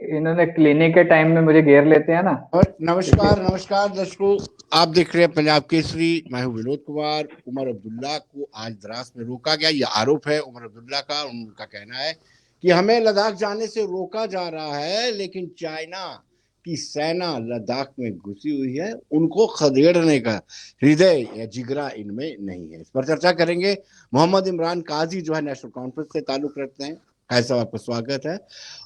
इन्होंने क्लिनिक के टाइम में मुझे घेर लेते हैं ना। और नमस्कार नमस्कार दर्शकों, आप देख रहे हैं पंजाब केसरी। मैं हूं विनोद कुमार। उमर अब्दुल्ला को आज द्रास में रोका गया, यह आरोप है उमर अब्दुल्ला का। उनका कहना है कि हमें लद्दाख जाने से रोका जा रहा है, लेकिन चाइना की सेना लद्दाख में घुसी हुई है, उनको खदेड़ने का हृदय या जिगरा इनमें नहीं है। इस पर चर्चा करेंगे। मोहम्मद इमरान काजी जो है नेशनल कॉन्फ्रेंस से ताल्लुक रखते हैं। काजी साहब, आपका स्वागत है।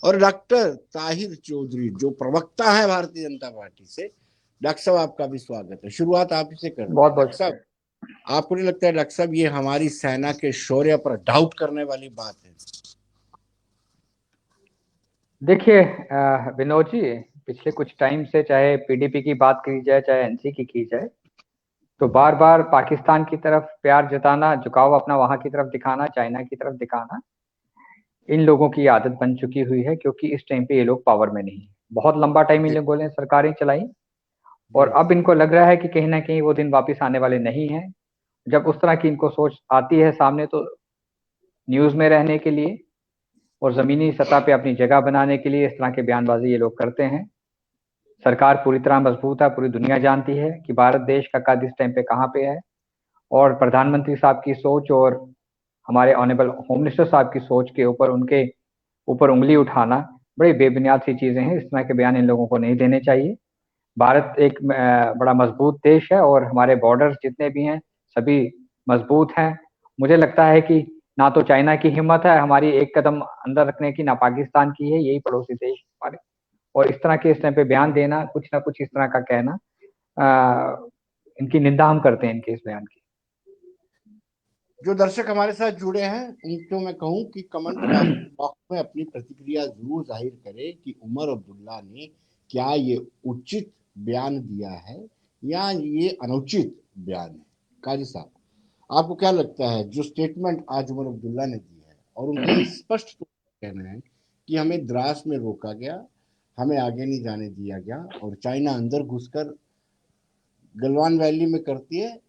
और डॉक्टर ताहिर चौधरी जो प्रवक्ता है भारतीय जनता पार्टी से, डॉक्टर साहब आपका भी स्वागत है। शुरुआत आप ही से करते बहुत हैं। बहुत डॉक्टर साहब, आपको नहीं लगता है डॉक्टर साहब ये हमारी सेना के शौर्य पर डाउट करने वाली बात है? देखिए विनोद जी, पिछले कुछ टाइम से चाहे पीडीपी की बात की जाए चाहे एनसी की जाए, तो बार बार पाकिस्तान की तरफ प्यार जताना, झुकाव अपना वहां की तरफ दिखाना, चाइना की तरफ दिखाना, इन लोगों की आदत बन चुकी हुई है। क्योंकि इस टाइम पे ये लोग पावर में नहीं है। बहुत लंबा टाइम इन जी लोगों ने सरकारें चलाई, और जी अब इनको लग रहा है कि कहीं ना कहीं वो दिन वापस आने वाले नहीं है। जब उस तरह की इनको सोच आती है सामने, तो न्यूज में रहने के लिए और जमीनी सतह पे अपनी जगह बनाने के लिए इस तरह के बयानबाजी ये लोग करते हैं। सरकार पूरी तरह मजबूत है, पूरी दुनिया जानती है कि भारत देश का कद इस टाइम पे कहाँ पे है। और प्रधानमंत्री साहब की सोच और हमारे ऑनरेबल होम मिनिस्टर साहब की सोच के ऊपर उनके ऊपर उंगली उठाना बड़ी बेबुनियाद सी चीजें हैं। इस तरह के बयान इन लोगों को नहीं देने चाहिए। भारत एक बड़ा मजबूत देश है, और हमारे बॉर्डर्स जितने भी हैं सभी मजबूत हैं। मुझे लगता है कि ना तो चाइना की हिम्मत है हमारी एक कदम अंदर रखने की, ना पाकिस्तान की है, यही पड़ोसी देश हमारे। और इस तरह के इस टाइम पे बयान देना, कुछ ना कुछ इस तरह का कहना, इनकी निंदा हम करते हैं, इनके इस बयान की। जो दर्शक हमारे साथ जुड़े हैं उनको मैं कहूं कि कमेंट बॉक्स में अपनी प्रतिक्रिया जरूर जाहिर करें कि उमर अब्दुल्ला ने क्या ये उचित बयान दिया है या ये अनुचित बयान है। काजी साहब, आपको क्या लगता है जो स्टेटमेंट आज उमर अब्दुल्ला ने दी है, और उनका ये स्पष्ट कहना है कि हमें द्रास में रोका गया, हमें आगे नहीं जाने दिया गया, और चाइना अंदर घुसकर गलवान वैली में करती है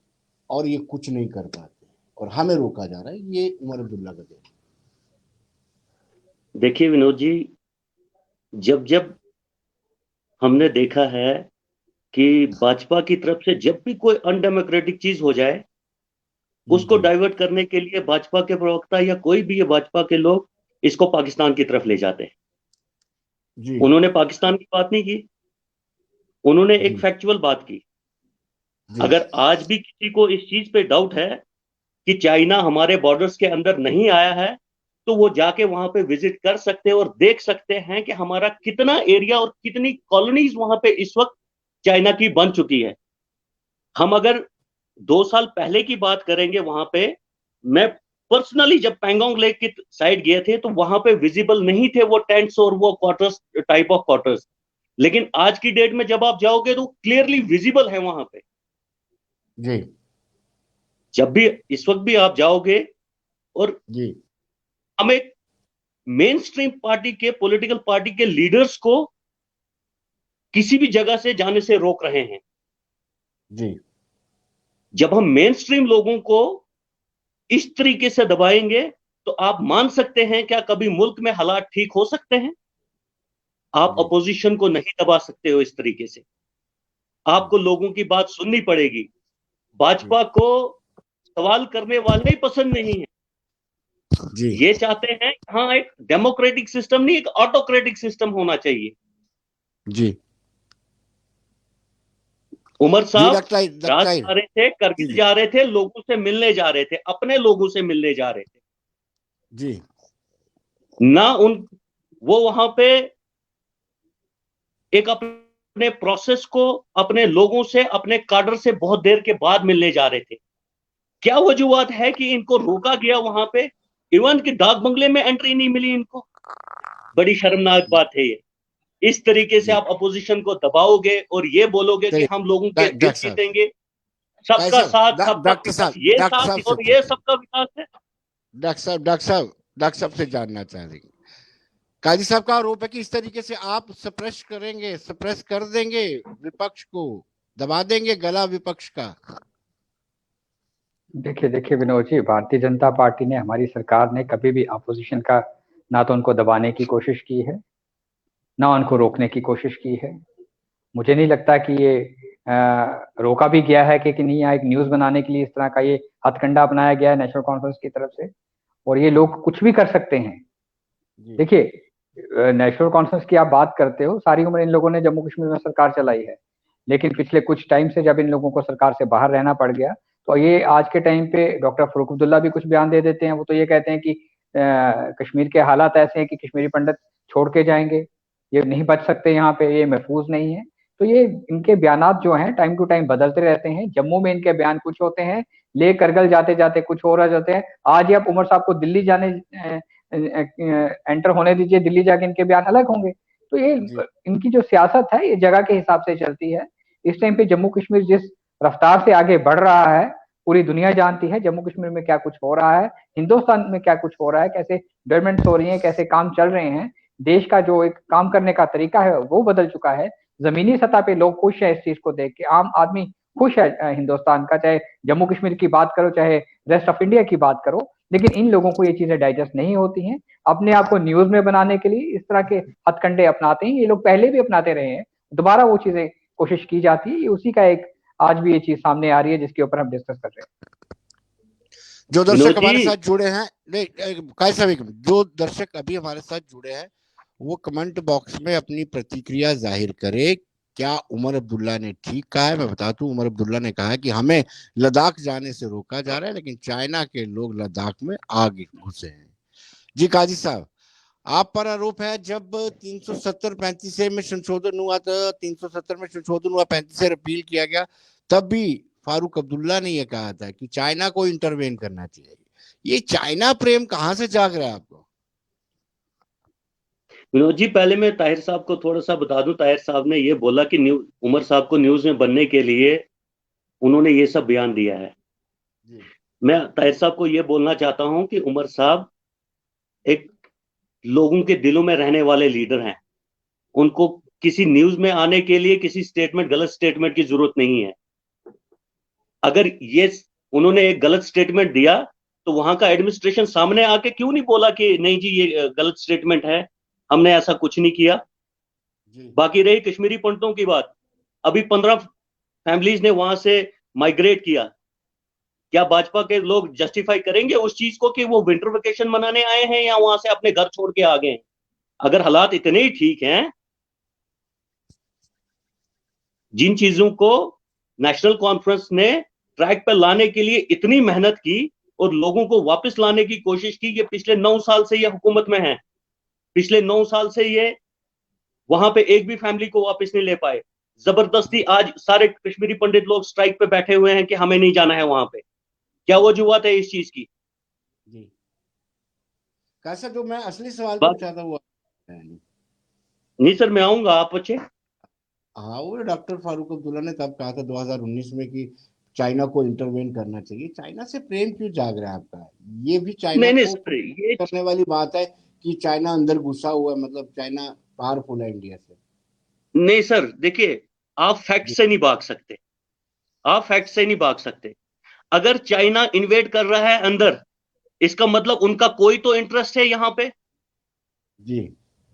और ये कुछ नहीं कर पाते और हमें रोका जा रहा है, ये उमर अब्दुल्ला का कहना। देखिए विनोद जी, जब जब हमने देखा है कि भाजपा की तरफ से जब भी कोई अनडेमोक्रेटिक चीज हो जाए, उसको डाइवर्ट करने के लिए भाजपा के प्रवक्ता या कोई भी ये भाजपा के लोग इसको पाकिस्तान की तरफ ले जाते हैं। जी उन्होंने पाकिस्तान की बात नहीं की, उन्होंने एक जी फैक्चुअल बात की। जी अगर आज भी किसी को इस चीज पे डाउट है कि चाइना हमारे बॉर्डर्स के अंदर नहीं आया है, तो वो जाके वहां पे विजिट कर सकते हैं और देख सकते हैं कि हमारा कितना एरिया और कितनी कॉलोनीज वहां पे इस वक्त चाइना की बन चुकी है। हम अगर 2 साल पहले की बात करेंगे, वहां पे मैं पर्सनली जब पैंगोंग लेक की साइड गए थे, तो वहां पे विजिबल नहीं थे वो टेंट्स और वो क्वार्टर्स, टाइप ऑफ क्वार्टर्स। लेकिन आज की डेट में जब आप जाओगे तो क्लियरली विजिबल है वहां पे। जी जब भी इस वक्त भी आप जाओगे, और जी हम एक मेन स्ट्रीम पार्टी के, पॉलिटिकल पार्टी के लीडर्स को किसी भी जगह से जाने से रोक रहे हैं। जी जब हम मेन स्ट्रीम लोगों को इस तरीके से दबाएंगे, तो आप मान सकते हैं क्या कभी मुल्क में हालात ठीक हो सकते हैं? आप जी अपोजिशन को नहीं दबा सकते हो इस तरीके से। आपको लोगों की बात सुननी पड़ेगी। भाजपा को सवाल करने वाले ही पसंद नहीं है। जी ये चाहते हैं हाँ, एक डेमोक्रेटिक सिस्टम नहीं, एक ऑटोक्रेटिक सिस्टम होना चाहिए। जी उमर जी साहब राज डॉक्टर जा रहे थे, जी करगिल जी जा रहे थे, लोगों से मिलने जा रहे थे, अपने लोगों से मिलने जा रहे थे जी ना। वो वहां पे एक अपने प्रोसेस को, अपने लोगों से, अपने काडर से बहुत देर के बाद मिलने जा रहे थे। क्या वजूहत है कि इनको रोका गया वहां पे? इवन कि डाक बंगले में एंट्री नहीं मिली इनको। बड़ी शर्मनाक बात है ये। इस तरीके से जी आप अपोजिशन को दबाओगे और ये बोलोगे कि चलिए, हम लोगों के दिल डॉक्टर साहब, जीतेंगे, काजी सबका साहब, साथ, सबका विकास, ये डॉक्टर साथ साहब से और ये पूछते हैं। सबका विकास है। डॉक्टर साहब से जानना चाह रही हैं। काजी साहब का आरोप है कि इस तरीके से आप सप्रेस करेंगे, सप्रेस कर देंगे विपक्ष को, दबा देंगे गला विपक्ष का। देखिए देखिए विनोद जी, भारतीय जनता पार्टी ने, हमारी सरकार ने कभी भी अपोजिशन का ना तो उनको दबाने की कोशिश की है, ना उनको रोकने की कोशिश की है। मुझे नहीं लगता कि ये रोका भी गया है कि नहीं, यहाँ एक न्यूज बनाने के लिए इस तरह का ये हथकंडा अपनाया गया है नेशनल कॉन्फ्रेंस की तरफ से, और ये लोग कुछ भी कर सकते हैं। देखिए, नेशनल कॉन्फ्रेंस की आप बात करते हो, सारी उम्र इन लोगों ने जम्मू कश्मीर में सरकार चलाई है, लेकिन पिछले कुछ टाइम से जब इन लोगों को सरकार से बाहर रहना पड़ गया, तो ये आज के टाइम पे डॉक्टर फरूक अब्दुल्ला भी कुछ बयान दे देते हैं। वो तो ये कहते हैं कि कश्मीर के हालात ऐसे हैं कि कश्मीरी पंडित छोड़ के जाएंगे, ये नहीं बच सकते यहाँ पे, ये महफूज नहीं है। तो ये इनके बयानात जो हैं टाइम टू टाइम बदलते रहते हैं। जम्मू में इनके बयान कुछ होते हैं, ले करगल जाते जाते कुछ हो रह जाते हैं। आज ही आप उमर साहब को दिल्ली जाने एंटर होने दीजिए, दिल्ली जाके इनके बयान अलग होंगे। तो ये इनकी जो सियासत है ये जगह के हिसाब से चलती है। इस टाइम पे जम्मू कश्मीर जिस रफ्तार से आगे बढ़ रहा है, पूरी दुनिया जानती है जम्मू कश्मीर में क्या कुछ हो रहा है, हिंदुस्तान में क्या कुछ हो रहा है, कैसे डेवलपमेंट हो रही है, कैसे काम चल रहे हैं। देश का जो एक काम करने का तरीका है वो बदल चुका है। जमीनी सतह पे लोग खुश है इस चीज को देख के, आम आदमी खुश है हिंदुस्तान का, चाहे जम्मू कश्मीर की बात करो चाहे रेस्ट ऑफ इंडिया की बात करो। लेकिन इन लोगों को ये चीजें डाइजेस्ट नहीं होती हैं। अपने आप को न्यूज में बनाने के लिए इस तरह के हथकंडे अपनाते हैं। ये लोग पहले भी अपनाते रहे हैं, दोबारा वो चीजें कोशिश की जाती है। उसी का एक आज भी ये चीज सामने आ रही है जिसके ऊपर हम डिस्कस कर रहे हैं। जो दर्शक हमारे साथ जुड़े हैं, नहीं कायद साहब, जो दर्शक अभी हमारे साथ जुड़े हैं वो कमेंट बॉक्स में अपनी प्रतिक्रिया जाहिर करे। क्या उमर अब्दुल्ला ने ठीक कहा है? मैं बता दूं, उमर अब्दुल्ला ने कहा है कि हमें लद्दाख जाने से रोका जा रहा है, लेकिन चाइना के लोग लद्दाख में आगे घुसे हैं। जी काजी साहब, आप पर आरोप है जब 370-35 में संशोधन हुआ था, 370 में संशोधन हुआ, 35 से रिपील किया गया, तब भी फारूक अब्दुल्ला ने यह कहा था कि चाइना को इंटरवेन करना चाहिए। ये चाइना प्रेम कहां से जाग रहा है आपको? विनोद जी, पहले मैं ताहिर साहब को थोड़ा सा बता दूं। ताहिर साहब ने ये बोला कि उमर साहब को न्यूज में बनने के लिए उन्होंने ये सब बयान दिया है। मैं ताहिर साहब को ये बोलना चाहता हूं कि उमर साहब एक लोगों के दिलों में रहने वाले लीडर हैं। उनको किसी न्यूज में आने के लिए किसी स्टेटमेंट, गलत स्टेटमेंट की जरूरत नहीं है। अगर ये उन्होंने एक गलत स्टेटमेंट दिया तो वहां का एडमिनिस्ट्रेशन सामने आके क्यों नहीं बोला कि नहीं जी ये गलत स्टेटमेंट है, हमने ऐसा कुछ नहीं किया। बाकी रही कश्मीरी पंडितों की बात, अभी 15 फैमिलीज ने वहां से माइग्रेट किया। क्या भाजपा के लोग जस्टिफाई करेंगे उस चीज को कि वो विंटर वेकेशन मनाने आए हैं या वहां से अपने घर छोड़ के आ गए हैं? अगर हालात इतने ही ठीक हैं, जिन चीजों को नेशनल कॉन्फ्रेंस ने ट्रैक पर लाने के लिए इतनी मेहनत की और लोगों को वापस लाने की कोशिश की, ये पिछले 9 साल से ये हुकूमत में है। पिछले 9 साल से ये वहां पे एक भी फैमिली को वापस नहीं ले पाए। जबरदस्ती आज सारे कश्मीरी पंडित लोग स्ट्राइक पे बैठे हुए हैं कि हमें नहीं जाना है वहां पे। क्या वजूहत है इस चीज की? जी कैसा, जो मैं असली सवाल पूछा था वो नहीं सर, मैं आऊंगा, आप पूछे। हाँ, वो डॉक्टर फारूक अब्दुल्ला ने तब कहा था 2019 में कि चाइना को इंटरवेन करना चाहिए। चाइना से प्रेम क्यों जाग रहा है आपका? ये भी चाइना नहीं, को ये करने वाली बात है कि चाइना अंदर घुसा हुआ है, मतलब चाइना पावरफुल है इंडिया से। नहीं सर, देखिए, आप फैक्ट से नहीं भाग सकते। आप फैक्ट से नहीं भाग सकते। अगर चाइना इन्वेड कर रहा है अंदर, इसका मतलब उनका कोई तो इंटरेस्ट है यहाँ पे। जी,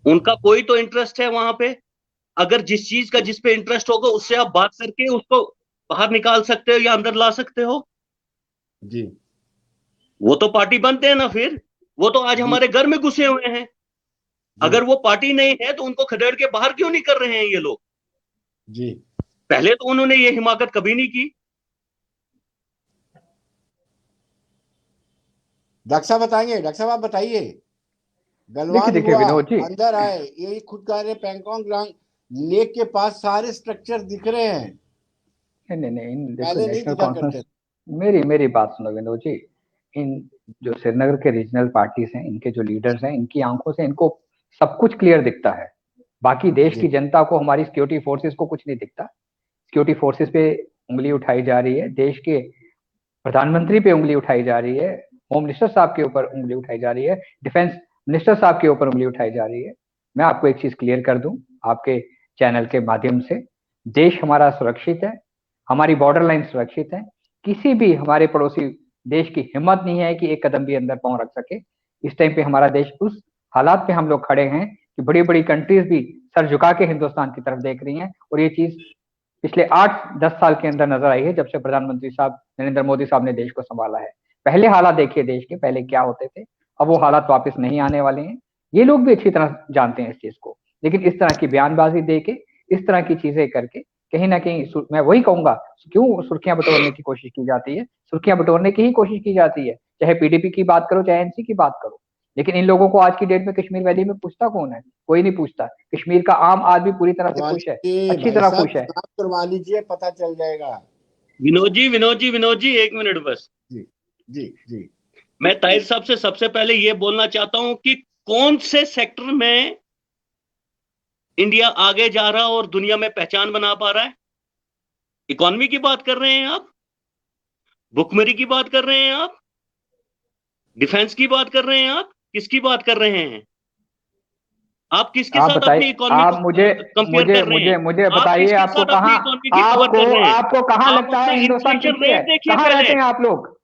उनका कोई तो इंटरेस्ट है वहां पे। अगर जिस चीज का जिस पे इंटरेस्ट होगा उससे आप बात करके उसको बाहर निकाल सकते हो या अंदर ला सकते हो। जी, वो तो पार्टी बनते हैं ना फिर। वो तो आज हमारे घर में घुसे हुए हैं। अगर वो पार्टी नहीं है तो उनको खदेड़ के बाहर क्यों नहीं कर रहे हैं ये लोग? जी, पहले तो उन्होंने ये हिमाकत कभी नहीं की। डॉक्टर साहब बताएंगे, डॉक्टर साहब आप बताइए। गलवान हुआ, अंदर आए, यही खुद कह रहे, पैंगोंग लेक के पास सारे स्ट्रक्चर दिख रहे हैं। नहीं, पहले नहीं दिखा करते। मेरी बात सुनो विनोद जी। इन जो श्रीनगर के रीजनल पार्टीज हैं, इनके जो लीडर्स हैं, इनकी आंखों से इनको सब कुछ क्लियर दिखता है। बाकी देश की जनता को, हमारी सिक्योरिटी फोर्सेस को कुछ नहीं दिखता। सिक्योरिटी फोर्सेस पे उंगली उठाई जा रही है, देश के प्रधानमंत्री पे उंगली उठाई जा रही है, होम मिनिस्टर साहब के ऊपर उंगली उठाई जा रही है, डिफेंस मिनिस्टर साहब के ऊपर उंगली उठाई जा रही है। मैं आपको एक चीज क्लियर कर दूं आपके चैनल के माध्यम से, देश हमारा सुरक्षित है, हमारी बॉर्डर लाइन सुरक्षित है। किसी भी हमारे पड़ोसी देश की हिम्मत नहीं है कि एक कदम भी अंदर पांव रख सके। इस टाइम पे हमारा देश उस हालात पे हम लोग खड़े हैं कि बड़ी बड़ी कंट्रीज भी सर झुका के हिंदुस्तान की तरफ देख रही हैं। और ये चीज पिछले 8-10 साल के अंदर नजर आई है जब से प्रधानमंत्री साहब नरेंद्र मोदी साहब ने देश को संभाला है। पहले हालात देखिए देश के, पहले क्या होते थे, अब वो हालात वापस नहीं आने वाले हैं। ये लोग भी अच्छी तरह जानते हैं इस चीज को, लेकिन इस तरह की बयानबाजी दे के, इस तरह की चीजें करके कहीं ना कहीं मैं वही कहूंगा, क्यों सुर्खियां बटोरने की कोशिश की जाती है। सुर्खियां बटोरने की ही कोशिश की जाती है, चाहे पीडीपी की बात करो, चाहे एनसी की बात करो। लेकिन इन लोगों को आज की डेट में कश्मीर वैली में पूछता कौन है? कोई नहीं पूछता। कश्मीर का आम आदमी पूरी तरह से खुश है, अच्छी भाई तरह साहब खुश है। चुनाव करवा लीजिए, पता चल जाएगा। विनोद जी 1 मिनट बस। जी जी जी। मैं ताहिर साहब से सबसे पहले ये बोलना चाहता हूं कि कौन से सेक्टर में इंडिया आगे जा रहा और दुनिया में पहचान बना पा रहा है? इकोनॉमी की बात कर रहे हैं आप, भुखमरी की बात कर रहे हैं आप, डिफेंस की बात कर रहे हैं आप, किसकी बात कर रहे हैं? आप किसके आप साथ बताइए, अपनी इकोनॉमी आप को मुझे कंपेयर कर रहे हैं? मुझे आप बताइए, किसके आपको साथ अपनी कहाँ, इकोनॉमी की कवर कर रहे हैं? आपको कहाँ आप लगता अपना है हिंदुस्तान इन्फ्लेशन पीछे है? रेट देखिए कहाँ रहते पहले। हैं आप लोग?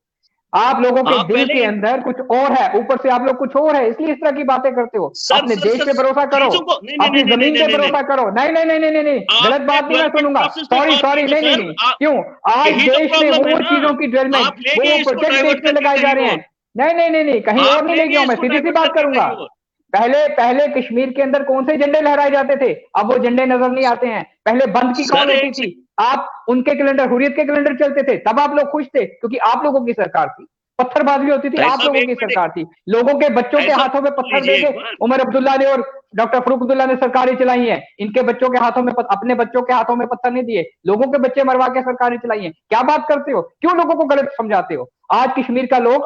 आप लोगों के आप दिल पहले के अंदर कुछ और है, ऊपर से आप लोग कुछ और है, इसलिए इस तरह की बातें करते हो। सर अपने सर देश सर पे भरोसा करो, चीजों को नहीं नहीं अपनी नहीं नहीं जमीन नहीं पे नहीं नहीं भरोसा करो। नहीं नहीं नहीं नहीं नहीं नहीं, गलत आपने बात नहीं मैं डेवलपमेंट सुनूंगा। प्रोसेस पे सॉरी बात सॉरी, की तो नहीं नहीं सर नहीं, क्यों? आज यही तो देश में प्रॉब्लम है वो ना। चीजों की डेवलपमेंट, आप ले गए वो इसको प्रोजेक्ट डाइवर्ट देश में करके लगाए जा कहीं रहे और, हैं। नहीं नहीं नहीं नहीं, कहीं और आप नहीं ले ले गए गया हूं मैं, इसको सीधी सी डाइवर्ट बात करके करूंगा। कहीं और। पहले पहले कश्मीर के अंदर कौन से झंडे लहराए जाते थे? अब वो झंडे नजर नहीं आते हैं। पहले बंद की कॉल सर होती एक थी, आप उनके कैलेंडर, हुर्रियत के कैलेंडर चलते थे, तब आप लोग खुश थे क्योंकि आप लोगों की सरकार थी। पत्थरबाजी होती थी, ताहिर आप साहब लोगों एक की मिनट, सरकार थी। लोगों के बच्चों ताहिर के साहब हाथों में सुन पत्थर लीजिए देके एक बार। उमर अब्दुल्ला ने और डॉक्टर फरूख अब्दुल्ला ने सरकारें चलाई हैं। इनके बच्चों के हाथों में अपने बच्चों के हाथों में पत्थर नहीं दिए, लोगों के बच्चे मरवा के सरकारें चलाई हैं। क्या बात करते हो? क्यों लोगों को गलत समझाते हो? आज कश्मीर का लोग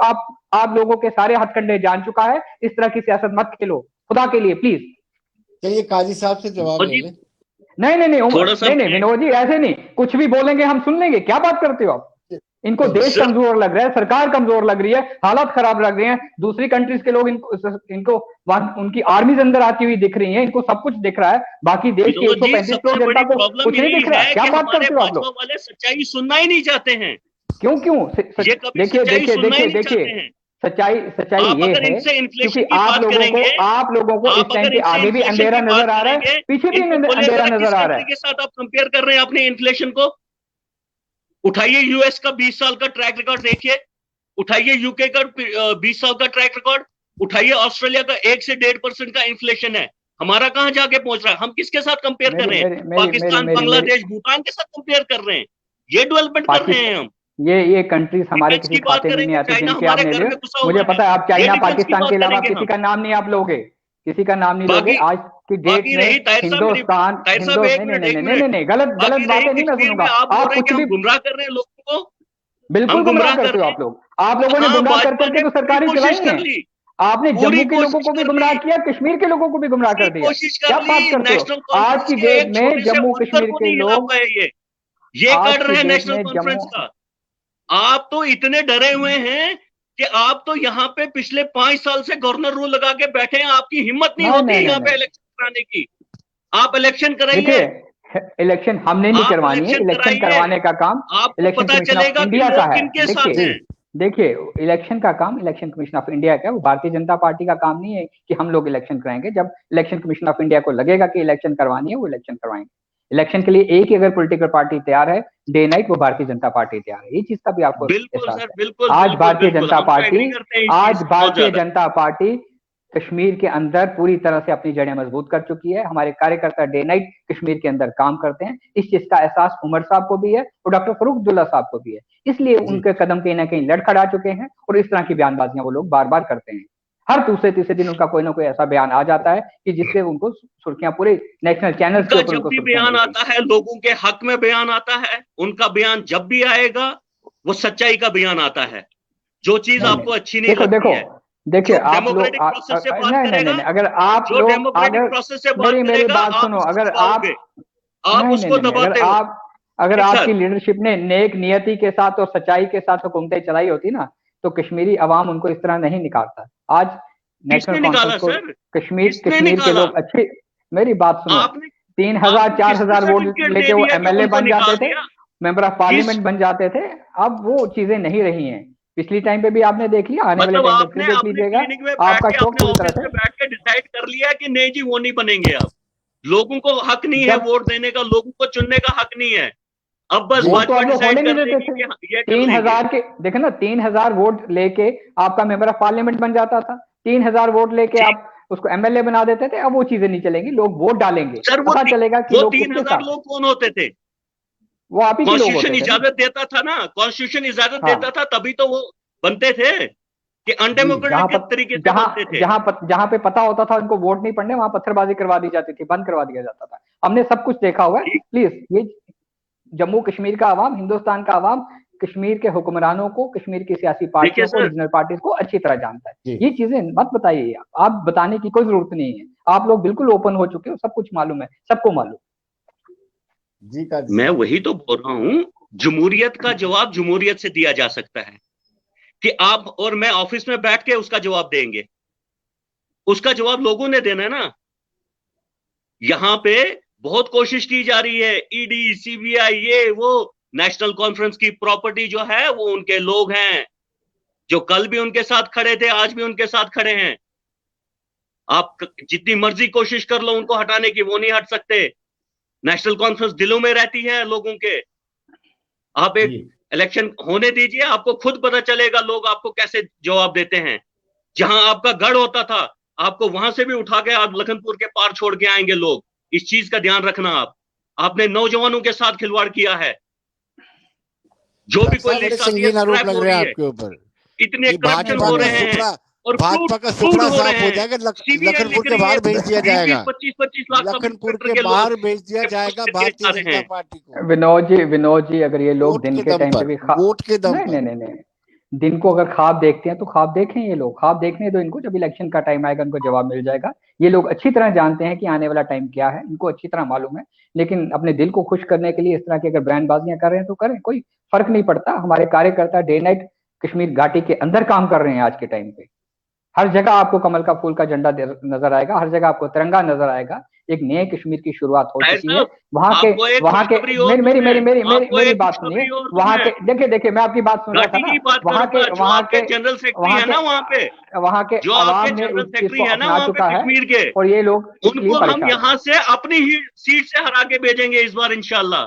आप लोगों के सारे हथकंडे जान चुका है। इस तरह की सियासत मत खेलो, खुदा के लिए प्लीज। चलिए काजी साहब से जवाब ले लें। नहीं नहीं नहीं थोड़ा सा नहीं नहीं विनोद जी, ऐसे नहीं, कुछ भी बोलेंगे हम सुन लेंगे। क्या बात करते हो आप? इनको देश सर कमजोर लग रहा है, सरकार कमजोर लग रही है, हालात खराब लग रहे हैं, दूसरी कंट्रीज के लोग इनको उनकी आर्मीज अंदर आती हुई दिख रही हैं, इनको सब कुछ दिख रहा है, बाकी देश के विनोद जी 135 करोड़ सबसे जनता बड़ी को प्रॉब्लम कुछ नहीं यही दिख रहा। है क्या कि बात हमारे करते हो आप भाजपा लोग? वाले सच्चाई सुनना ही नहीं चाहते हैं। क्यों क्यों ये कभी देखिए सच्चाई देखिए सुनना ही देखिए नहीं देखिए, चाहते हैं। सच्चाई सच्चाई आप ये अगर है इनसे क्योंकि इन्फ्लेशन की बात करेंगे, आप लोगों को इस आप टाइम अगर पे इनसे आगे भी इन्फ्लेशन अंधेरा की बात नजर आ रहा है, करेंगे, पीछे भी इनको अंधेरा बोलिएगा किस नजर आ रहा कंट्री है। के साथ आप कंपेयर कर रहे हैं अपने इन्फ्लेशन को। उठाइए यूएस का 20 साल का ट्रैक रिकॉर्ड देखिए, उठाइए यूके का 20 साल का ट्रैक रिकॉर्ड, उठाइए ऑस्ट्रेलिया का 1 से 1.5% का इन्फ्लेशन है। हमारा कहां जाके पहुंच रहा है? हम किसके साथ कंपेयर कर मेरी रहे हैं? मेरी मेरी मेरी पाकिस्तान, मेरी मेरी बांग्लादेश, भूटान के साथ कंपेयर कर रहे हैं। ये डेवलपमेंट कर रहे हैं हम। ये कंट्रीज हमारे डिफेंस किसी की बात खाते में नहीं करेंगे, आती चाइना जिनके आप हमारे नहीं घर ले। में घुसा मुझे हुआ है। पता है आप ये चाइना डिफेंस की पाकिस्तान बात के अलावा करेंगे किसी हम। का नाम नहीं आप लोगे, किसी का नाम नहीं लोगे बाकी आज की डेट बाकी में। रही ताहिर साहब एक नहीं नहीं मिनट नहीं एक नहीं नहीं मिनट, नहीं, गलत बाकी गलत रही बातें नहीं मैं कश्मीर सुनूंगा। में आप बोल आप रहे हैं कि कुछ हम भी गुमराह कर रहे हैं लोगों को। बिल्कुल हम गुमराह गुमराह कर करते हो रहे आप हैं। लोग। आप लोगों ने हाँ, गुमराह कर भाजपा करके ने तो पूरी सरकारें कोशिश चलाई कर हैं। ली, आपने पूरी जम्मू के लोगों कोशिश को भी कर गुमराह ली, किया, कश्मीर के लोगों को भी गुमराह पूरी कर दिया। कोशिश क्या कर बात ली। करते हो? नेशनल आज कॉन्फ्रेंस की के डेट एक में छोटे से जम्मू वर्कर कश्मीर को के नहीं हिला लोग, पाए ये आज कर की रहे हैं डेट नेशनल में जम्मू, कॉन्फ्रेंस का। आप तो इतने डरे हुए हैं कि आप तो यहाँ पे पिछले 5 साल से गवर्नर रूल लगा के बैठे हैं। आपकी हिम्मत नहीं नहीं होती नहीं है नहीं यहाँ पे नहीं, इलेक्शन कराने की। आप इलेक्शन कराइए, देखिए इलेक्शन हमने नहीं आप करवानी है, इलेक्शन इलेक्शन कराइए, करवाने का काम आपको इलेक्शन पता कमीशन ऑफ चलेगा कि इंडिया का लोग है। किनके साथ देखिए हैं। देखिए, इलेक्शन का काम इलेक्शन कमीशन ऑफ इंडिया का है, वो भारतीय जनता पार्टी का काम नहीं है कि हम लोग इलेक्शन कराएंगे। जब इलेक्शन कमीशन ऑफ इंडिया को लगेगा कि इलेक्शन करवानी है, वो इलेक्शन करवाएंगे। इलेक्शन के लिए एक ही अगर पॉलिटिकल पार्टी तैयार है डे नाइट, वो भारतीय जनता पार्टी तैयार है। ये चीज का भी आपको बिल्कुल एहसास सर, है। बिल्कुल आज बिल्कुल भारतीय बिल्कुल, जनता हम तो एग्री पार्टी करते हैं इस आज चीज से बहुत भारतीय ज्यादा। जनता पार्टी कश्मीर के अंदर पूरी तरह से अपनी जड़ें मजबूत कर चुकी है। हमारे कार्यकर्ता डे नाइट कश्मीर के अंदर काम करते हैं। इस चीज का एहसास उमर साहब को भी है और डॉक्टर फरूख अब्दुल्ला साहब को भी है, इसलिए उनके कदम कहीं ना कहीं लड़खड़ा चुके हैं और इस तरह की बयानबाजियां वो लोग बार बार करते हैं। हर दूसरे तीसरे दिन उनका कोई ना कोई ऐसा बयान आ जाता है कि जिससे उनको सुर्खियां पूरे नेशनल चैनल्स के उनका ऊपर जब उनको भी सुर्खियां बयान मिलती आता है, लोगों के हक में बयान आता है, उनका बयान जब भी आएगा वो सच्चाई का बयान आता है। जो चीज नहीं आपको नहीं, अच्छी नहीं देखो लगती देखो है, देखिए जो आप लोग डेमोक्रेटिक प्रोसेस से बात नहीं नहीं करेगा, नहीं नहीं, अगर आप जो लोग डेमोक्रेटिक अगर प्रोसेस से बात मेरी मेरी करेगा बात आप सुनो, उसको अगर आप दबाओगे, आप नहीं नहीं उसको नहीं नहीं, अगर दबाते हो। अगर एक आपकी सर, लीडरशिप ने नेक नियति के साथ और सच्चाई के साथ हुकूमतें चलाई होती ना, तो कश्मीरी अवाम उनको इस तरह नहीं निकालता। आज नेशनल किसने कॉन्फ्रेंस निकाला को सर? कश्मीर किसने कश्मीर के निकाला? लोग अच्छे, मेरी बात सुनो, आपने 3,000 आपने किसको 4,000 वोट सर्टिफिकेट दे लेके वो दिया कि एमएलए उनको बन निकाल जाते थे, दिया? मेंबर ऑफ किस पार्लियामेंट बन जाते थे। अब वो चीजें नहीं रही हैं। पिछली टाइम पे भी आपने देख लिया, आने वाले मतलब टाइम पे फिर आपने देख अपने लीजिएगा, क्लिनिक में बैठ आपका के, शौक अपने पूरी तरह ऑफिस में से। बैठ के डिसाइड कर लिया कि नहीं जी वो नहीं बनेंगे आप, लोगों को हक नहीं है जब वोट देने का, लोगों को चुनने का हक नहीं है। अब बस वोट तो भाजपा आप लोग होने डिसाइड नहीं कर देते लेगी थे। कि हाँ, ये कर तीन लेंगे। हजार के देखे ना, 3,000 वोट लेके आपका मेंबर ऑफ पार्लियामेंट बन जाता था, 3,000 वोट लेके ठीक। आप उसको एमएलए बना देते थे। अब वो चीजें नहीं चलेंगी, लोग वोट डालेंगे, सर पता चलेगा कि वो लोग तीन किसके हजार साथ है। लोग कौन होते थे? वो आप ही के लोग कॉन्स्टिट्यूशन होते थे ना। इजाजत देता था ना, कॉन्स्टिट्यूशन इजाजत देता हाँ था, तभी तो वो बनते थे कि जी अनडेमोक्रेटिक तरीके से बनते थे। जहां पे पता होता था उनको वोट नहीं पड़ने, वहां पत्थरबाजी करवा दी जाती थी, बंद करवा दिया जाता था। हमने सब कुछ देखा हुआ है। ठीक। प्लीज, ये जम्मू कश्मीर का आवाम, हिंदुस्तान का आवाम कश्मीर के हुक्मरानों को, कश्मीर की सियासी देखिए पार्टियों को, सर, रीजनल पार्टीज को अच्छी तरह जानता है। जी ये चीजें मत बताइए, आप बताने की कोई जरूरत नहीं है। आप लोग बिल्कुल ओपन हो चुके हो, सब कुछ मालूम है, सबको मालूम। जी काजी मैं साहब। वही तो बोल रहा हूं, जमहूरियत का जवाब जमहूरियत से दिया जा सकता है कि आप और मैं ऑफिस में बैठ के उसका जवाब देंगे, उसका जवाब लोगों ने देना है ना। यहां पे बहुत कोशिश की जा रही है, ईडी सीबीआई ये वो, नेशनल कॉन्फ्रेंस की प्रॉपर्टी जो है वो उनके लोग हैं, जो कल भी उनके साथ खड़े थे, आज भी उनके साथ खड़े हैं। आप जितनी मर्जी कोशिश कर लो उनको हटाने की, वो नहीं हट सकते। नेशनल कॉन्फ्रेंस दिलों में रहती है लोगों के। आप एक जी इलेक्शन होने दीजिए, आपको खुद पता चलेगा लोग आपको कैसे जवाब देते हैं। जहां आपका गढ़ होता था, आपको वहां से भी उठा के आप लखनपुर के पार छोड़ के आएंगे लोग। इस चीज का ध्यान रखना। आपने नौजवानों के साथ खिलवाड़ किया है। जो भी डॉक्टर कोई साहब बड़े लिस्ट आती है संगीन आरोप स्क्रैप लग हो रहे हैं रही है, आपके ऊपर इतने कि करप्शन भाजपा हो का रहे हैं सुपड़ा, और भाजपा का फ्रूड सुपड़ा हो साफ रहे हो हैं। जाएगा। सीबीआई लखनपुर लिख के रही है बाहर भेज दिया 20-20, जाएगा। 25-25 लाख सब लखनपुर इंस्पेक्टर के के लोग बाहर भेज दिया पोस्ट जाएगा करके भारतीय जा रहे जनता हैं। पार्टी को। विनोद जी, अगर ये लोग वोट दिन के के दम टाइम पे पर, भी वोट के दम नहीं पर। नहीं नहीं नहीं, दिन को अगर ख्वाब देखते हैं तो ख्वाब देखें। ये लोग ख्वाब देखने दो इनको, जब इलेक्शन का टाइम आएगा उनको जवाब मिल जाएगा। ये लोग अच्छी तरह जानते हैं कि आने वाला टाइम क्या है, इनको अच्छी तरह मालूम है। लेकिन अपने दिल को खुश करने के लिए इस तरह की अगर बयानबाजियां कर रहे हैं तो करें, कोई फर्क नहीं पड़ता। हमारे कार्यकर्ता डे नाइट कश्मीर घाटी के अंदर काम कर रहे हैं आज के टाइम पे। हर जगह आपको कमल का फूल का झंडा नजर आएगा, हर जगह आपको तिरंगा नजर आएगा। एक नए कश्मीर की शुरुआत हो ताहिर चुकी है। साहब, आपको एक वहां के खुशखबरी और मेरी दूं मेरी मैं, मेरी मेरी मेरी आपको मेरी एक बात सुनिए। खुशखबरी और दूं वहां मैं। के देखिए देखिए, मैं आपकी बात सुन रहा था घाटी ना। की बात वहां करूंगा, के जो वहां आपके के जनरल सेक्रेटरी वहां है के ना वहां पे, वहां के जो आपके आवाम ने जनरल उस चीज सेक्रेटरी को है ना अपना वहां पे चुका है, कश्मीर के, और ये लोग इसलिए उनको हम परेशान है। यहां से अपनी ही सीट से हरा के भेजेंगे इस बार इंशाल्लाह।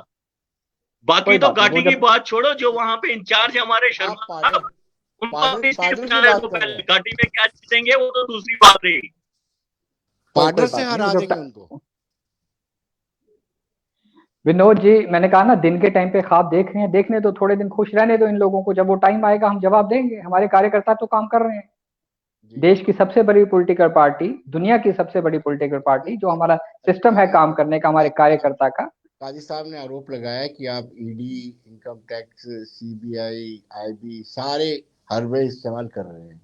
बाकी कोई तो बात नहीं, वो घाटी की जब बात छोड़ो, जो वहां पे इंचार्ज है हमारे आप शर्मा पार्डर, साहब, उनको अपनी सीट पे की जाने बात दो। कर रहे पहले हैं। घाटी में क्या जीतेंगे वो तो दूसरी बात रहेगी। पार्डर कोई से बात नहीं, वो हरा जब देंगे उनको। विनोद जी, मैंने कहा ना, दिन के टाइम पे ख्वाब देख रहे हैं, देखने दो, थोड़े दिन खुश रहने दो इन लोगों को। जब वो टाइम आएगा हम जवाब देंगे। हमारे कार्यकर्ता तो काम कर रहे हैं। जी देश की सबसे बड़ी पॉलिटिकल पार्टी, दुनिया की सबसे बड़ी पॉलिटिकल पार्टी, जो हमारा सिस्टम है काम करने का, हमारे कार्यकर्ता का। काजी साहब ने आरोप लगाया कि आप ED, income tax, CBI, IB सारे हरबे इस्तेमाल कर रहे हैं।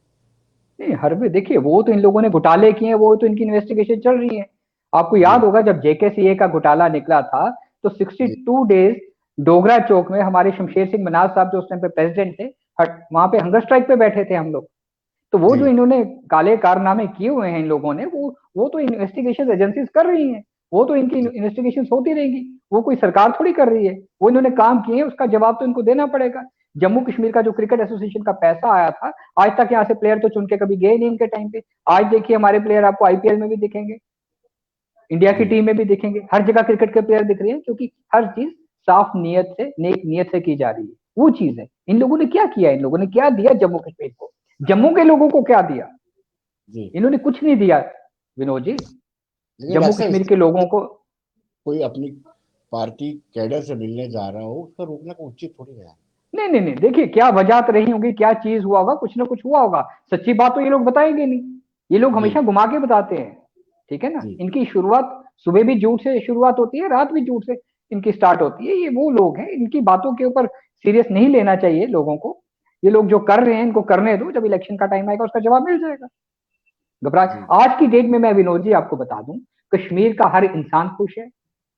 नहीं, हर वे देखिए, वो तो इन लोगों ने घोटाले किए हैं, वो तो इनकी इन्वेस्टिगेशन चल रही है। आपको जी याद होगा जब जेकेसीए का घोटाला निकला था, तो जी 62 डेज डोगरा चौक में हमारे शमशेर सिंह मनाज साहब, जो उस टाइम पे प्रेसिडेंट थे, वहां पे हंगर स्ट्राइक पे बैठे थे हम लोग। तो वो जी जो इन्होंने काले कारनामे किए हुए हैं इन लोगों ने, वो तो इन्वेस्टिगेशन एजेंसीज कर रही हैं। वो तो इनकी जी इन्वेस्टिगेशन होती रहेंगी। वो कोई सरकार थोड़ी कर रही है। वो इन्होंने काम किए हैं, उसका जवाब तो इनको देना पड़ेगा। जम्मू कश्मीर का जो क्रिकेट एसोसिएशन का पैसा आया था, आज तक यहाँ से प्लेयर तो चुन के कभी गए नहीं इनके टाइम पे। आज देखिए हमारे प्लेयर आपको आईपीएल में भी दिखेंगे, इंडिया की जी टीम में भी दिखेंगे, हर जगह क्रिकेट के प्लेयर दिख रहे हैं, क्योंकि हर चीज साफ नीयत से, नेक नीयत से की जा रही है। वो चीज है। इन लोगों ने क्या किया, इन लोगों ने क्या दिया जम्मू कश्मीर को, जम्मू के लोगों को क्या दिया? जी इन्होंने कुछ नहीं दिया विनोद जी। लेकिन जम्मू डॉक्टर साहब, कश्मीर इससे के लोगों को कोई अपनी पार्टी कैडर से मिलने जा रहा हो, उसका रोकना को उचित थोड़ी है। नहीं नहीं नहीं, देखिए क्या वजह रही होगी, क्या चीज हुआ होगा, कुछ ना कुछ हुआ होगा। सच्ची बात तो ये लोग बताएंगे नहीं। ये लोग जी हमेशा घुमा के बताते हैं। ठीक है ना, जी इनकी शुरुआत सुबह भी झूठ से शुरुआत होती है, रात भी झूठ से इनकी स्टार्ट होती है। ये वो लोग हैं, इनकी बातों के ऊपर सीरियस नहीं लेना चाहिए लोगों को। ये लोग जो कर रहे हैं इनको करने दो, जब इलेक्शन का टाइम आएगा उसका जवाब मिल जाएगा। घबरा जी आज की डेट में मैं विनोद जी आपको बता दूं, कश्मीर का हर इंसान खुश है,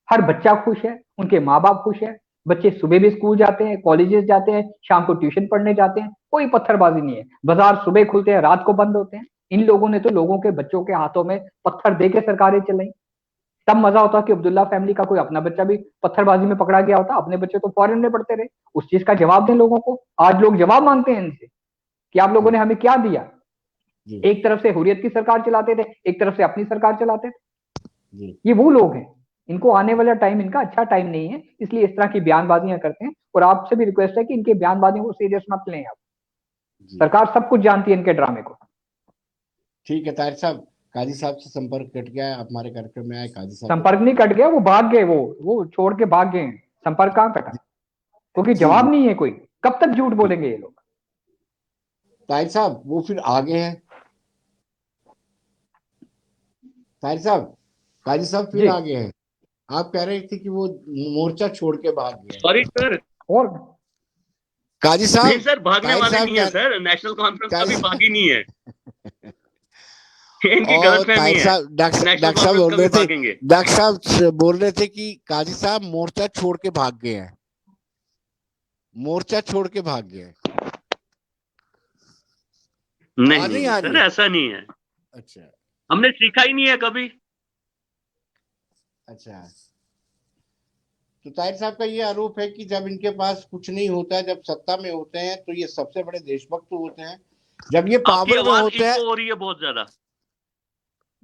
हर बच्चा खुश है, उनके माँ बाप खुश है। बच्चे सुबह भी स्कूल जाते हैं, कॉलेजेस जाते हैं, शाम को ट्यूशन पढ़ने जाते हैं, कोई पत्थरबाजी नहीं है। बाजार सुबह खुलते हैं, रात को बंद होते हैं। इन लोगों ने तो लोगों के बच्चों के हाथों में पत्थर दे के सरकारें चलाई। तब मजा होता कि अब्दुल्ला फैमिली का कोई अपना बच्चा भी पत्थरबाजी में पकड़ा गया होता। अपने बच्चे तो फॉरेन में पढ़ते रहे। उस चीज का जवाब दें लोगों को। आज लोग जवाब मांगते हैं इनसे। कि आप लोगों ने हमें क्या दिया। जी एक तरफ से हुर्रियत की सरकार चलाते थे, एक तरफ से अपनी सरकार चलाते थे। जी ये वो लोग हैं, इनको आने वाला टाइम इनका अच्छा टाइम नहीं है, इसलिए इस तरह की बयानबाजियां करते हैं। और आपसे भी रिक्वेस्ट है कि इनके बयानबाजियों को सीरियस मत लें आप। जी सरकार सब कुछ जानती है इनके ड्रामे को। ठीक है ताहिर साहब, काजी साहब से संपर्क कट गया है, आप हमारे कार्यक्रम में आए, काजी साहब को संपर्क नहीं कट गया, वो भाग गए, वो छोड़ के भाग गए हैं। संपर्क कहाँ कटा? क्योंकि जी जवाब जी नहीं है कोई। कब तक झूठ जी। बोलेंगे ये लोग? ताहिर साहब वो फिर आगे हैं, ताहिर साहब, काजी साहब फिर जी। आगे हैं। आप कह रहे थे कि वो मोर्चा छोड़ के भाग गए। सॉरी सर, और काजी नहीं साहब, सर, भागने ताहिर वाले साहब नहीं है सर, नेशनल कॉन्फ्रेंस काजी कभी साहब भागी नहीं है। ये इनकी और गलतफहमी ताहिर है, साहब, नेशनल डॉक्टर साहब कॉन्फ्रेंस बोल कभी रहे थे, भागेंगे। डॉक्टर साहब बोल रहे थे कि काजी साहब मोर्चा छोड़ के भाग गए हैं, मोर्चा छोड़ के भाग गए हैं। नहीं आ नहीं नहीं नहीं आ सर, रही है? ऐसा नहीं है, अच्छा हमने सीखा ही नहीं है कभी। अच्छा। तो ताहिर साहब का ये आरोप है कि जब इनके पास कुछ नहीं होता है, जब सत्ता में होते हैं तो ये सबसे बड़े देशभक्त होते हैं, जब ये आपकी पावर में आवाज होते हैं, इको हो रही है बहुत ज्यादा।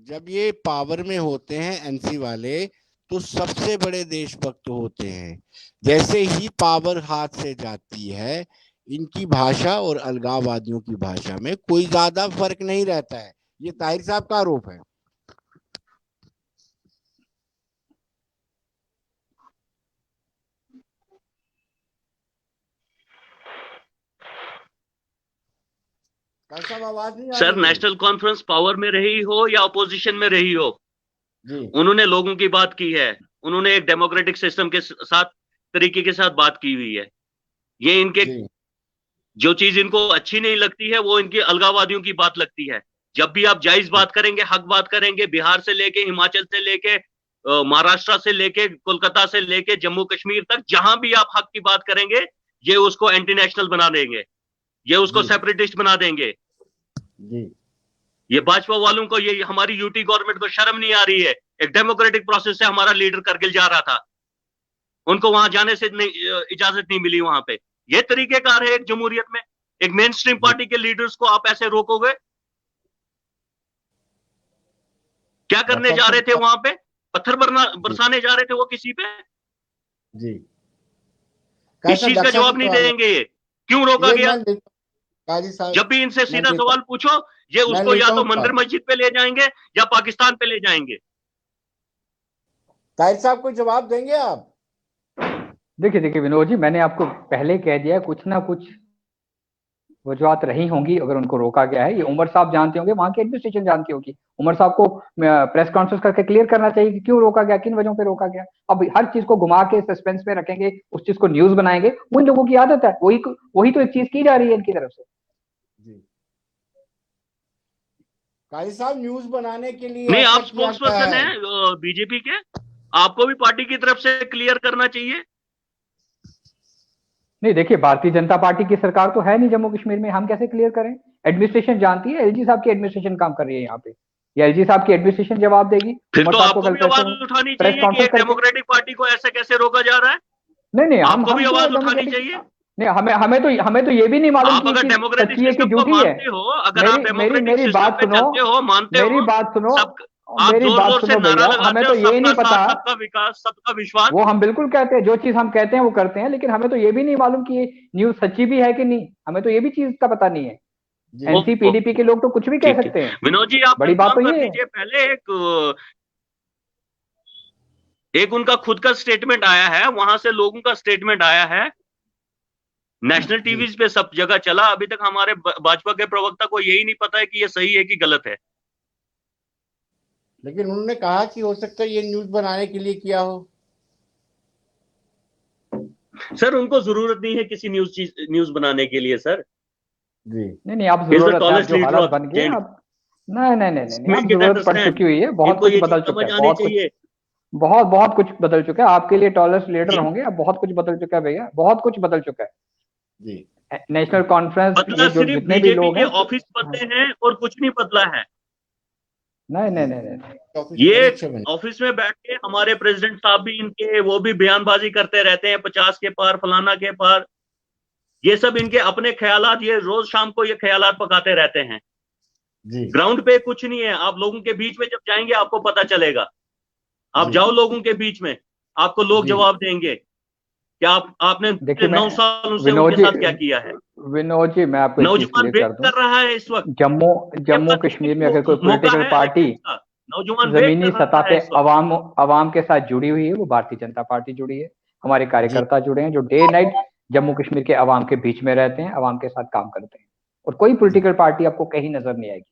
जब ये पावर में होते हैं एनसी वाले, तो सबसे बड़े देशभक्त होते हैं। जैसे ही पावर हाथ से जाती है, इनकी भाषा और अलगाववादियों की भाषा में कोई ज्यादा फर्क नहीं रहता है। ये ताहिर साहब का आरोप है। ताहिर साहब आवाज नहीं आ सर, रही मेरी? नेशनल कॉन्फ्रेंस पावर में रही हो या अपोजिशन में रही हो, जी उन्होंने लोगों की बात की है, उन्होंने एक डेमोक्रेटिक सिस्टम के साथ तरीके के साथ बात की हुई है। ये इनके, जी जो चीज इनको अच्छी नहीं लगती है वो इनकी अलगाववादियों की बात लगती है। जब भी आप जायज बात करेंगे, हक बात करेंगे, बिहार से लेके, हिमाचल से लेके, महाराष्ट्र से लेके, कोलकाता से लेके, जम्मू कश्मीर तक, जहां भी आप हक की बात करेंगे, ये उसको एंटी नेशनल बना देंगे, ये उसको जी सेपरेटिस्ट बना देंगे। जी ये भाजपा वालों को, ये हमारी यूटी गवर्नमेंट को शर्म नहीं आ रही है? एक डेमोक्रेटिक प्रोसेस से हमारा लीडर करगिल जा रहा था, उनको वहां जाने से नहीं, इजाजत नहीं मिली वहां पे। ये तरीकेकार है एक जमहूरियत में? एक मेन स्ट्रीम जी पार्टी के लीडर्स को आप ऐसे रोकोगे? क्या करने डॉक्टर जा रहे थे साहब वहां पे? पत्थर जी बरसाने जा रहे थे वो किसी पे? जी इस कैसा चीज का डॉक्टर साहब जवाब एक नहीं सवाल है, देंगे ये, क्यों रोका ये गया? मैं लेता, काजी साहब जब भी इनसे मैं सीधा लेता, सवाल पूछो, ये मैं उसको या लेता तो हूँ मंदिर सवाल। मस्जिद पे ले जाएंगे या पाकिस्तान पे ले जाएंगे। ताहिर साहब को जवाब देंगे आप? देखिए देखिए विनोद जी, मैंने आपको पहले कह दिया, कुछ ना कुछ वजूहत रही होंगी अगर उनको रोका गया है। ये उमर साहब जानते होंगे, वहां की एडमिनिस्ट्रेशन जानती होगी। उमर साहब को प्रेस कॉन्फ्रेंस करके क्लियर करना चाहिए कि क्यों रोका गया, किन वजहों पे रोका गया। अब हर चीज को घुमा के सस्पेंस में रखेंगे, उस चीज को न्यूज बनाएंगे, वो इन लोगों की आदत है। वही वही तो एक चीज की जा रही है इनकी तरफ से। जी काजी साहब, न्यूज बनाने के लिए नहीं, ऐसा आप किया स्पोक्स गया पर्सन है। है बीजेपी के, आपको भी पार्टी की तरफ से क्लियर करना चाहिए। नहीं देखिए, भारतीय जनता पार्टी की सरकार तो है नहीं जम्मू कश्मीर में, हम कैसे क्लियर करें? एडमिनिस्ट्रेशन जानती है, एलजी साहब की एडमिनिस्ट्रेशन काम कर रही है यहाँ पे, या एलजी साहब की एडमिनिस्ट्रेशन जवाब देगी। फिर उमर तो साहब को आपको कल भी आवाज उठानी प्रेस चाहिए कि कॉन्फ्रेंस एक करके। डेमोक्रेटिक पार्टी को ऐसे कैसे रोका जा रहा है। नहीं नहीं, आपको भी हम क्यों आवाज उठानी डेमोक्रेटिक? चाहिए। नहीं, हमें तो ये भी नहीं मालूम आप कि ये अगर चीज डेमोक्रेटिक सच्ची है कि सिस्टम को झूठी है। मानते हो, अगर आप मेरी मेरी डेमोक्रेटिक मेरी सिस्टम बात पे सुनो, चलते हो, मानते मेरी हो, बात सुनो, सब, आप मेरी जोर बात जोर से सुनो नारा भैया, हमें लगाते हो तो ये सबका नहीं पता। साथ, सबका विकास, सबका विश्वास। वो हम बिल्कुल कहते हैं, जो चीज हम कहते हैं वो करते हैं, लेकिन हमें तो ये भी नहीं मालूम कि ये न्यूज सच्ची भी है कि नहीं। हमें तो ये भी चीज का पता नहीं है। जी ओ, एनसी ओ, पीडीपी के लोग तो कुछ भी कह ठीक ठीक। सकते हैं। विनोद जी, आप बड़ी एक बात काम तो कर ये है। लीजिए, पहले एक उनका खुद का स्टेटमेंट आया है, वहां से लोगों का स्टेटमेंट आया है, नेशनल जी, टीवी पे सब जगह चला। अभी तक हमारे भाजपा के प्रवक्ता को यही नहीं पता है कि ये सही है कि गलत है। लेकिन उन्होंने कहा कि हो सकता है ये न्यूज बनाने के लिए किया हो। सर, उनको जरूरत नहीं है किसी न्यूज बनाने के लिए सर। जी नहीं, अब इज द जरूरत है, अब टॉलेस्ट जो लीडर हालात ऑफ बन गए जेएंडके, अब। नहीं नहीं नहीं नहीं नहीं, अब मेक इट जरूरत पड़ अंडरस्टैंड। चुकी हुई है, बहुत इनको कुछ ये चीज बदल चुका समझ है, आनी बहुत कुछ, चाहिए। बहुत बहुत कुछ बदल चुका है। आपके लिए टॉलरेंस लीडर जी, होंगे, अब बहुत कुछ बदल चुका है भैया, बहुत कुछ बदल चुका जी है। नेशनल कॉन्फ्रेंस, बदला ये जो सिर्फ जितने भी बीजेपी लोग के हैं। ऑफिस बदले हैं और कुछ नहीं बदला है। नहीं नहीं जी नहीं नहीं नहीं। ऑफिस बड़े ये अच्छे बने। ऑफिस में बैठ के हमारे प्रेसिडेंट साहब भी इनके, वो भी बयानबाजी करते रहते हैं, 50 के पार, फलाना के पार। ये सब इनके अपने ख्यालात, ये रोज शाम को ये ख्यालात पकाते रहते हैं। जी ग्राउंड पे कुछ नहीं है। आप लोगों के बीच में जब जाएंगे आपको पता चलेगा। आप जाओ लोगों के बीच में, आपको लोग जवाब देंगे कि आपने देखिए 9 सालों से विनोद उनके जी, साथ क्या किया है। विनोद जी मैं आपको एक चीज नौजवान क्लियर वेट कर दूं। कर रहा है इस वक्त, जम्मू कश्मीर में अगर कोई मौका पॉलिटिकल है पार्टी IPS का। नौजवान वेट जमीनी कर सतह रहा है पे इस वक्त। अवाम के साथ जुड़ी हुई है, वो भारतीय जनता पार्टी जुड़ी है। हमारे जी कार्यकर्ता जुड़े हैं जो डे नाइट जम्मू कश्मीर के अवाम के बीच में रहते हैं, अवाम के साथ काम करते हैं। और कोई जी पॉलिटिकल पार्टी आपको कहीं नजर नहीं आएगी।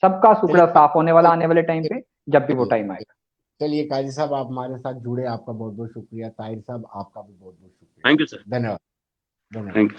सबका सुपड़ा चलिए साफ होने वाला आने वाले टाइम पे, जब भी वो टाइम आएगा। चलिए काजी साहब, आप हमारे साथ जुड़े, आपका बहुत बहुत शुक्रिया। ताहिर साहब, आपका भी बहुत बहुत शुक्रिया। Thank you sir. धन्यवाद। धन्यवाद। Thank you.